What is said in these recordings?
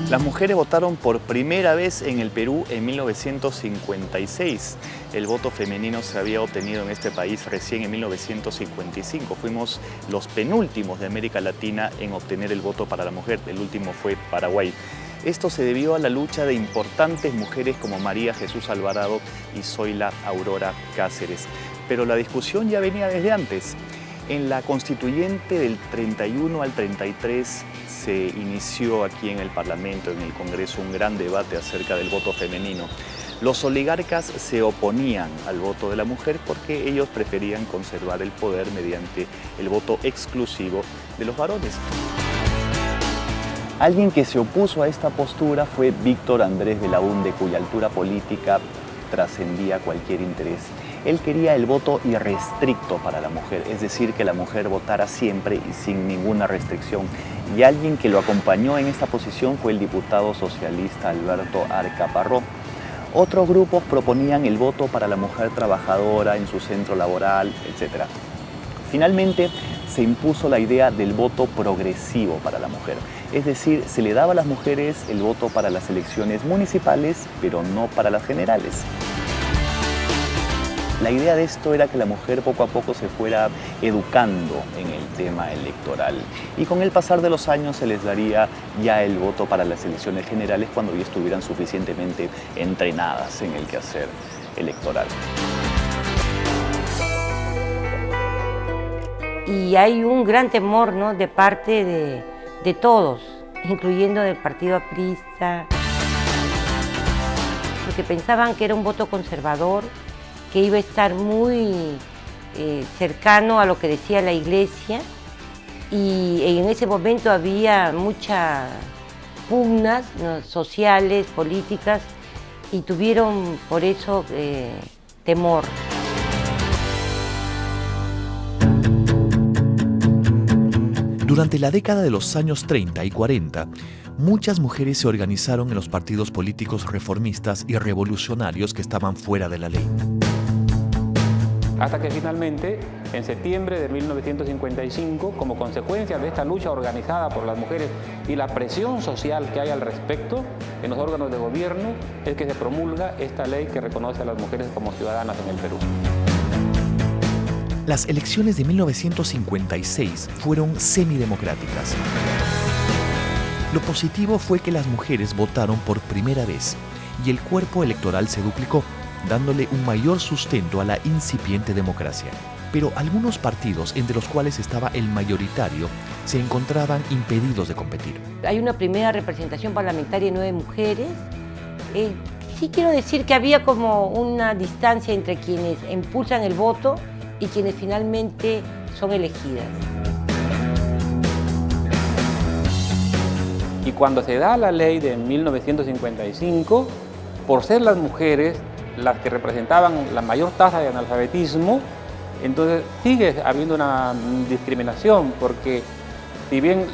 Las mujeres votaron por primera vez en el Perú en 1956. El voto femenino se había obtenido en este país recién en 1955. Fuimos los penúltimos de América Latina en obtener el voto para la mujer. El último fue Paraguay. Esto se debió a la lucha de importantes mujeres como María Jesús Alvarado y Zoila Aurora Cáceres. Pero la discusión ya venía desde antes. En la constituyente del 31 al 33 se inició aquí en el Parlamento, en el Congreso, un gran debate acerca del voto femenino. Los oligarcas se oponían al voto de la mujer porque ellos preferían conservar el poder mediante el voto exclusivo de los varones. Alguien que se opuso a esta postura fue Víctor Andrés Belaúnde, cuya altura política trascendía cualquier interés. Él quería el voto irrestricto para la mujer, es decir, que la mujer votara siempre y sin ninguna restricción. Y alguien que lo acompañó en esta posición fue el diputado socialista Alberto Arca Parró. Otros grupos proponían el voto para la mujer trabajadora en su centro laboral, etc. Finalmente, se impuso la idea del voto progresivo para la mujer. Es decir, se le daba a las mujeres el voto para las elecciones municipales, pero no para las generales. La idea de esto era que la mujer poco a poco se fuera educando en el tema electoral y con el pasar de los años se les daría ya el voto para las elecciones generales cuando ya estuvieran suficientemente entrenadas en el quehacer electoral. Y hay un gran temor, ¿no?, de parte de todos, incluyendo del partido aprista, porque pensaban que era un voto conservador, que iba a estar muy cercano a lo que decía la Iglesia, y en ese momento había muchas pugnas, ¿no?, sociales, políticas, y tuvieron por eso temor. Durante la década de los años 30 y 40, muchas mujeres se organizaron en los partidos políticos reformistas y revolucionarios que estaban fuera de la ley. Hasta que finalmente, en septiembre de 1955, como consecuencia de esta lucha organizada por las mujeres y la presión social que hay al respecto en los órganos de gobierno, es que se promulga esta ley que reconoce a las mujeres como ciudadanas en el Perú. Las elecciones de 1956 fueron semidemocráticas. Lo positivo fue que las mujeres votaron por primera vez y el cuerpo electoral se duplicó, dándole un mayor sustento a la incipiente democracia. Pero algunos partidos, entre los cuales estaba el mayoritario, se encontraban impedidos de competir. Hay una primera representación parlamentaria de 9 mujeres. Sí quiero decir que había como una distancia entre quienes impulsan el voto y quienes finalmente son elegidas. Y cuando se da la ley de 1955, por ser las mujeres las que representaban la mayor tasa de analfabetismo, entonces sigue habiendo una discriminación, porque si bien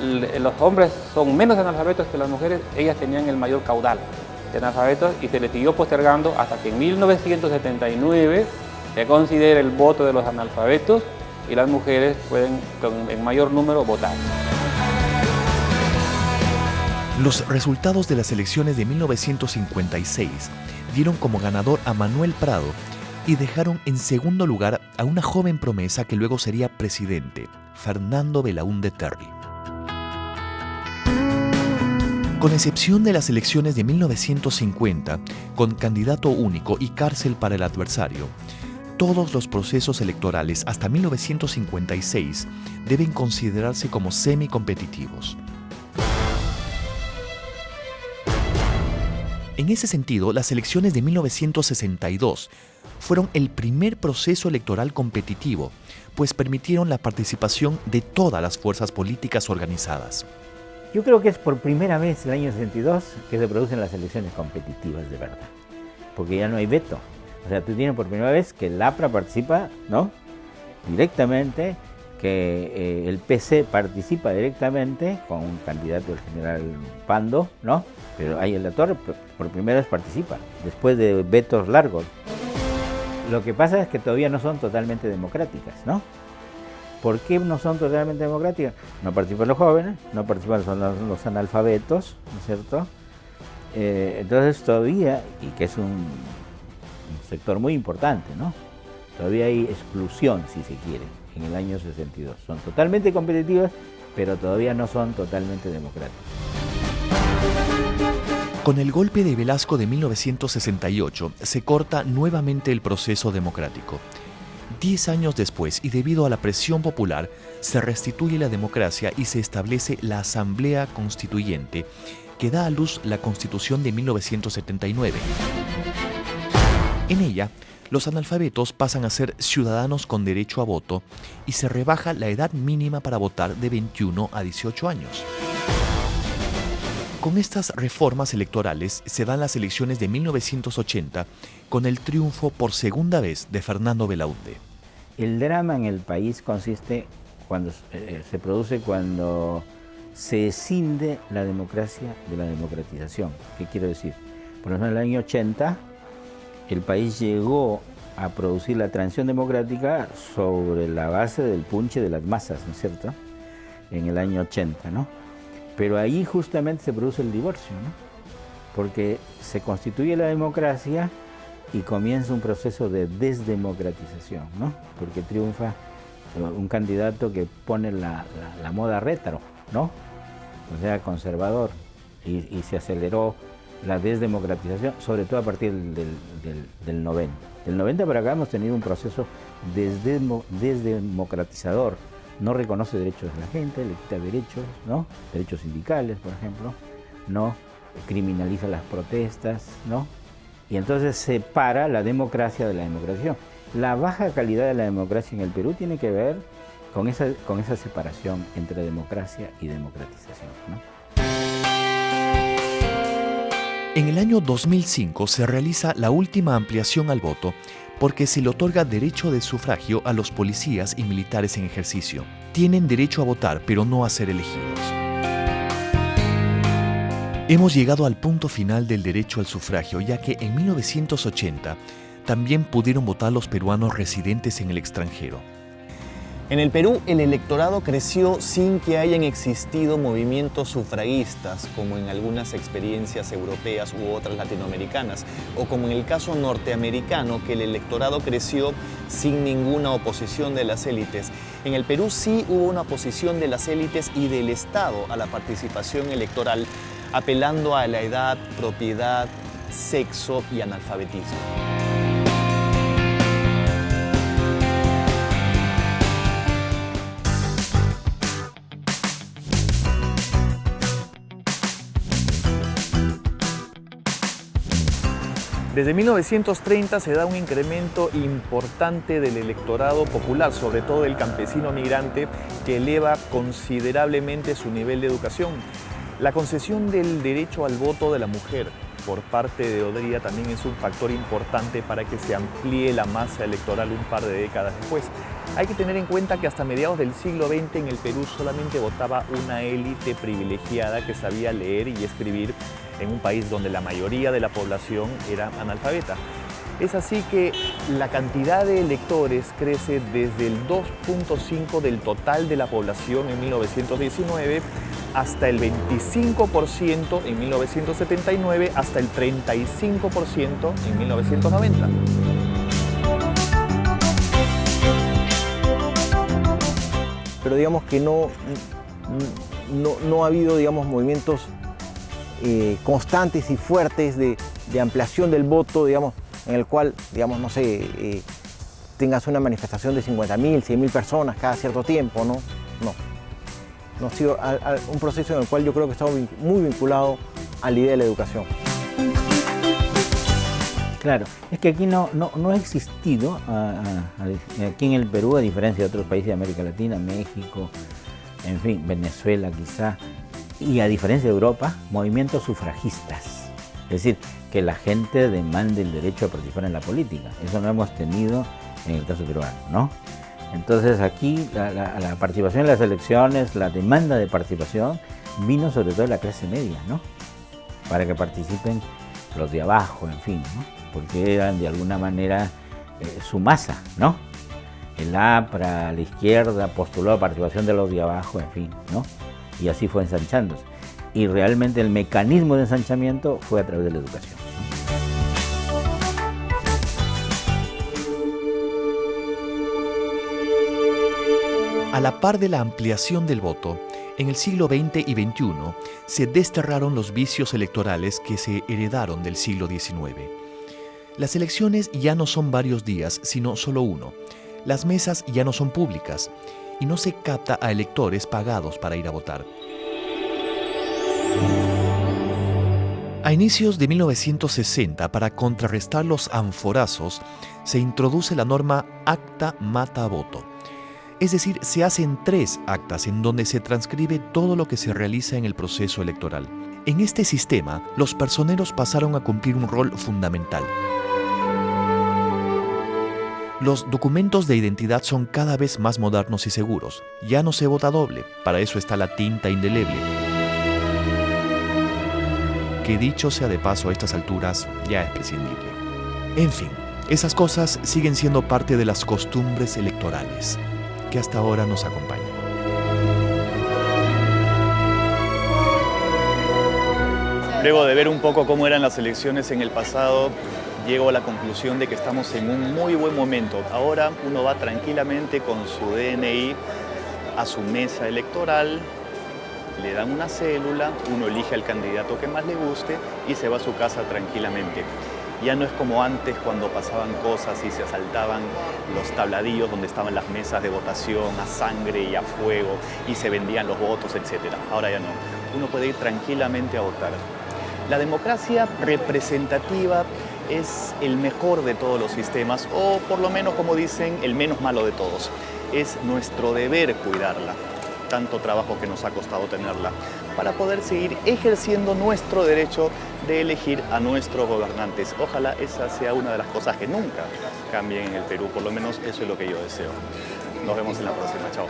los hombres son menos analfabetos que las mujeres, ellas tenían el mayor caudal de analfabetos y se les siguió postergando hasta que en 1979 se considera el voto de los analfabetos y las mujeres pueden en mayor número votar. Los resultados de las elecciones de 1956 dieron como ganador a Manuel Prado y dejaron en segundo lugar a una joven promesa que luego sería presidente, Fernando Belaúnde Terry. Con excepción de las elecciones de 1950, con candidato único y cárcel para el adversario, todos los procesos electorales hasta 1956 deben considerarse como semicompetitivos. En ese sentido, las elecciones de 1962 fueron el primer proceso electoral competitivo, pues permitieron la participación de todas las fuerzas políticas organizadas. Yo creo que es por primera vez en el año 62 que se producen las elecciones competitivas de verdad, porque ya no hay veto. O sea, tú tienes por primera vez que el APRA participa, ¿no?, directamente, que el PC participa directamente con un candidato, el general Pando, ¿no? Pero ahí en la torre por primera vez participa, después de vetos largos. Lo que pasa es que todavía no son totalmente democráticas, ¿no? ¿Por qué no son totalmente democráticas? No participan los jóvenes, no participan los analfabetos, ¿no es cierto? Entonces todavía, y que es un sector muy importante, ¿no? Todavía hay exclusión, si se quiere, en el año 62. Son totalmente competitivas, pero todavía no son totalmente democráticas. Con el golpe de Velasco de 1968 se corta nuevamente el proceso democrático. 10 años después, y debido a la presión popular, se restituye la democracia y se establece la Asamblea Constituyente, que da a luz la Constitución de 1979. En ella, los analfabetos pasan a ser ciudadanos con derecho a voto y se rebaja la edad mínima para votar de 21 a 18 años. Con estas reformas electorales se dan las elecciones de 1980 con el triunfo por segunda vez de Fernando Belaúnde. El drama en el país consiste cuando se produce cuando se escinde la democracia de la democratización. ¿Qué quiero decir? Por ejemplo, en el año 80 el país llegó a producir la transición democrática sobre la base del punche de las masas, ¿no es cierto? En el año 80, ¿no? Pero ahí justamente se produce el divorcio, ¿no? Porque se constituye la democracia y comienza un proceso de desdemocratización, ¿no? Porque triunfa un candidato que pone la moda retro, ¿no? O sea, conservador, y se aceleró la desdemocratización, sobre todo a partir del 90. Del 90 para acá hemos tenido un proceso desdemocratizador. No reconoce derechos de la gente, le quita derechos, ¿no? Derechos sindicales, por ejemplo, no criminaliza las protestas, ¿no? Y entonces separa la democracia de la democracia. La baja calidad de la democracia en el Perú tiene que ver con esa separación entre democracia y democratización, ¿no? En el año 2005 se realiza la última ampliación al voto porque se le otorga derecho de sufragio a los policías y militares en ejercicio. Tienen derecho a votar, pero no a ser elegidos. Hemos llegado al punto final del derecho al sufragio, ya que en 1980 también pudieron votar los peruanos residentes en el extranjero. En el Perú, el electorado creció sin que hayan existido movimientos sufragistas, como en algunas experiencias europeas u otras latinoamericanas, o como en el caso norteamericano, que el electorado creció sin ninguna oposición de las élites. En el Perú sí hubo una oposición de las élites y del Estado a la participación electoral, apelando a la edad, propiedad, sexo y analfabetismo. Desde 1930 se da un incremento importante del electorado popular, sobre todo el campesino migrante, que eleva considerablemente su nivel de educación. La concesión del derecho al voto de la mujer por parte de Odría también es un factor importante para que se amplíe la masa electoral un par de décadas después. Hay que tener en cuenta que hasta mediados del siglo XX en el Perú solamente votaba una élite privilegiada que sabía leer y escribir en un país donde la mayoría de la población era analfabeta. Es así que la cantidad de electores crece desde el 2.5 del total de la población en 1919 hasta el 25% en 1979, hasta el 35% en 1990. Pero digamos que no ha habido, digamos, movimientos constantes y fuertes de ampliación del voto, digamos, en el cual, digamos, no sé, tengas una manifestación de 50.000, 100.000 personas cada cierto tiempo, ¿no? No ha sido un proceso en el cual yo creo que estamos muy vinculado a la idea de la educación. Claro, es que aquí no ha existido, aquí en el Perú, a diferencia de otros países de América Latina, México, en fin, Venezuela quizá, y a diferencia de Europa, movimientos sufragistas. Es decir, que la gente demande el derecho a participar en la política. Eso no hemos tenido en el caso peruano, ¿no? Entonces aquí la participación en las elecciones, la demanda de participación vino sobre todo de la clase media, ¿no? Para que participen los de abajo, en fin, ¿no? Porque eran de alguna manera su masa, ¿no? El APRA, la izquierda, postuló la participación de los de abajo, en fin, ¿no? Y así fue ensanchándose. y realmente el mecanismo de ensanchamiento fue a través de la educación. A la par de la ampliación del voto, en el siglo XX y XXI se desterraron los vicios electorales que se heredaron del siglo XIX. Las elecciones ya no son varios días, sino solo uno. Las mesas ya no son públicas y no se capta a electores pagados para ir a votar. A inicios de 1960, para contrarrestar los anforazos, se introduce la norma acta mata voto. Es decir, se hacen 3 actas en donde se transcribe todo lo que se realiza en el proceso electoral. En este sistema, los personeros pasaron a cumplir un rol fundamental. Los documentos de identidad son cada vez más modernos y seguros. Ya no se vota doble, para eso está la tinta indeleble. Que dicho sea de paso, a estas alturas ya es prescindible. En fin, esas cosas siguen siendo parte de las costumbres electorales que hasta ahora nos acompañan. Luego de ver un poco cómo eran las elecciones en el pasado, llego a la conclusión de que estamos en un muy buen momento. Ahora uno va tranquilamente con su DNI a su mesa electoral, le dan una célula, uno elige al candidato que más le guste y se va a su casa tranquilamente. Ya no es como antes cuando pasaban cosas y se asaltaban los tabladillos donde estaban las mesas de votación a sangre y a fuego y se vendían los votos, etc. Ahora ya no. Uno puede ir tranquilamente a votar. La democracia representativa es el mejor de todos los sistemas, o por lo menos, como dicen, el menos malo de todos. Es nuestro deber cuidarla. Tanto trabajo que nos ha costado tenerla, para poder seguir ejerciendo nuestro derecho de elegir a nuestros gobernantes. Ojalá esa sea una de las cosas que nunca cambien en el Perú, por lo menos eso es lo que yo deseo. Nos vemos en la próxima, chao.